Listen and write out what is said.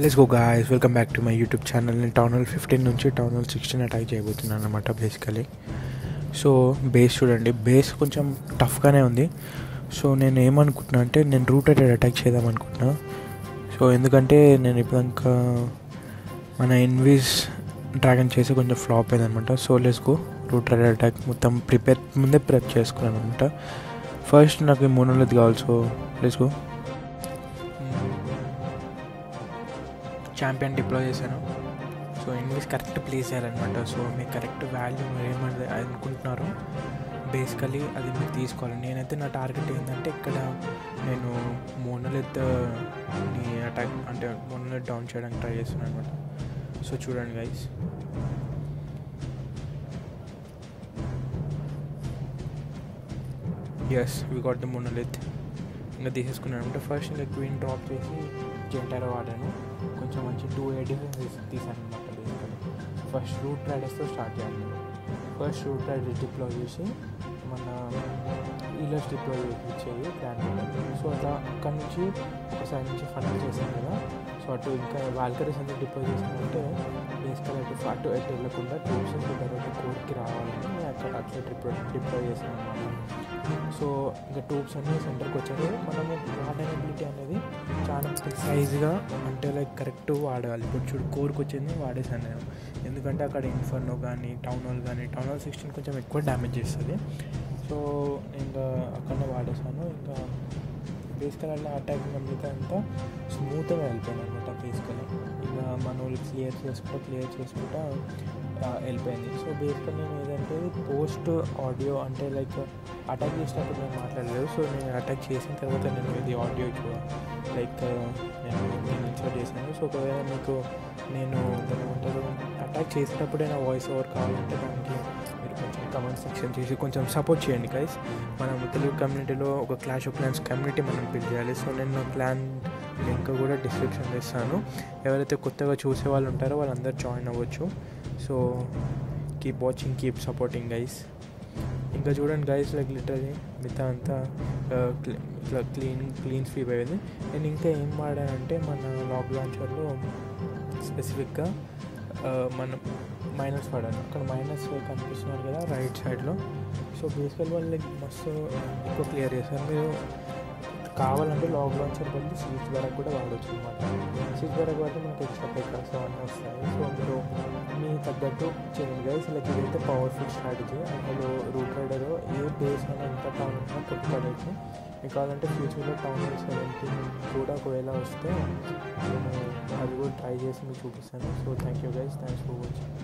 Let's go guys, welcome back to my YouTube channel. నేను town hall 15 నుంచి town hall 16 attack చేయబోతున్నాను అనమాట basically. So base చూడండి, base కొంచెం టఫ్గానే ఉంది. సో నేను ఏమనుకుంటున్నా అంటే నేను రూట్ రైడర్ అటాక్ చేద్దాం అనుకుంటున్నా. సో ఎందుకంటే నేను ఇప్పుడంకా మన ఇన్విజ్ డ్రాగన్ చేసి కొంచెం ఫ్లాప్ అయిందనమాట. So let's go root rider attack మొత్తం ముందే ప్రెప్ చేసుకున్నాను అనమాట. ఫస్ట్ నాకు మోనోలిత్ కావాలి. So let's go. Champion deploy చేశాను. సో ఇన్వెస్ట్ కరెక్ట్ ప్లేస్ చేయాలన్నమాట. సో మీకు కరెక్ట్ వాల్యూ మీరు ఏమని అనుకుంటున్నారో బేసికలీ అది మీరు తీసుకోవాలి. నేనైతే నా టార్గెట్ ఏంటంటే ఇక్కడ నేను మోనోలిత్ని అటాక్ అంటే మోనోలిత్ డౌన్ చేయడానికి ట్రై చేస్తున్నాను అనమాట. సో చూడండి guys, yes we got the monolith. ఇంకా తీసేసుకున్నాను అనమాట. ఫస్ట్ ఇంకా క్వీన్ డ్రాప్ చేసి జెంటారో వాడాను. కొంచెం మంచి 2 డిఫెన్స్ తీసాను అనమాట. బేసికలీ ఫస్ట్ రూట్ రైడర్స్తో స్టార్ట్ చేయాలి. ఫస్ట్ రూట్ రైడర్స్ డిప్లాయ్ చేసి మన ఈలర్స్ డిప్లాయ్ చేసేది ప్లాన్ ఉంటుంది. సో అట్లా అక్కడ నుంచి ఒక సైడ్ నుంచి ఫండ్ చేశాను కదా. సో అటు ఇంకా వాల్కరీస్ అంతా డిప్లాయ్ చేసామంటే బేసికల్ అటు వెళ్ళకుండా ట్రూప్స్ తర్వాత కోర్కి రావాలని అక్కడ అట్లా డిప్లాయ్ చేశాను అనమాట. సో ఇంకా ట్రూప్స్ అన్నీ సెంటర్కి వచ్చారు. మనము వాడనబిలిటీ అనేది చాలా ప్రిసైజ్గా అంటే లైక్ కరెక్ట్ వాడాలి. ఇప్పుడు చూడు కోర్కి వచ్చింది వాడేసాను నేను, ఎందుకంటే అక్కడ ఇన్ఫర్నో కానీ టౌన్ హాల్ 16 కొంచెం ఎక్కువ డ్యామేజ్ చేస్తుంది. సో ఇంకా అక్కడనే వాడేసాను. ఇంకా బేసికల్ అట్లా అటాక్ మిగతా అంతా స్మూత్గా వెళ్ళిపోయింది అనమాట. బేసికల్ ఇక మన వాళ్ళు క్లియర్ చేసుకుంటా వెళ్ళిపోయింది. సో బేసికల్ నేను ఏదంటే పోస్ట్ ఆడియో అంటే లైక్ అటాక్ చేసినప్పుడు నేను మాట్లాడలేదు. సో నేను అటాక్ చేసిన తర్వాత నేను ఇది ఆడియో లైక్ నేను ఇన్సర్ట్ చేశాను. సో ఒకవేళ మీకు నేను ఏమంటారు అటాక్ చేసేటప్పుడే నా వాయిస్ ఓవర్ కావాలంటే దానికి మీరు కొంచెం కమెంట్ సెక్షన్ చేసి కొంచెం సపోర్ట్ చేయండి గైస్. మనం తెలుగు కమ్యూనిటీలో ఒక క్లాష్ ఆఫ్ క్లాన్స్ కమ్యూనిటీ మనం బిల్డ్ చేయాలి. సో నేను నా క్లాన్ లింక్ కూడా డిస్క్రిప్షన్లో ఇస్తాను. ఎవరైతే కొత్తగా చూసే వాళ్ళు ఉంటారో వాళ్ళందరూ జాయిన్ అవ్వచ్చు. So keep watching, keep supporting guys. ఇంకా చూడండి గైస్, లైక్ లిటరలీ మిగతా అంతా ఇట్లా క్లీన్ స్వీప్ అయ్యేది. నేను ఇంకా ఏం వాడానంటే మన లాగ్ లాంచర్లో స్పెసిఫిక్గా మనం మైనస్ వాడాను. అక్కడ మైనస్ కనిపిస్తున్నారు కదా రైట్ సైడ్లో. సో బేసికల్ వాళ్ళు లైక్ మస్తు ఎక్కువ క్లియర్ చేస్తారు. మీరు కావాలంటే లాగ్ లాంచర్ బదులు సీజ్ వరకు కూడా వాడవచ్చు అనమాట. సీజ్ వరకు వాడితే మనకి ఎక్స్ట్రా పేకర్స్ అవన్నీ వస్తాయి. సో మీరు మీ తగ్గట్టు చేయండి గైస్. లైక్ ఇదైతే పవర్ఫుల్ స్ట్రాటజీ. అందులో రూట్ రైడర్ ఏ బేస్ అయినా ఎంత టౌన్ ఉన్నా కొట్టుకోవచ్చు. మీకు కావాలంటే ఫ్యూచర్లో టౌన్ హాల్ 17 కూడా ఒకవేళ వస్తే నేను అది కూడా ట్రై చేసి మీకు చూపిస్తాను. So thank you guys, thanks for watching.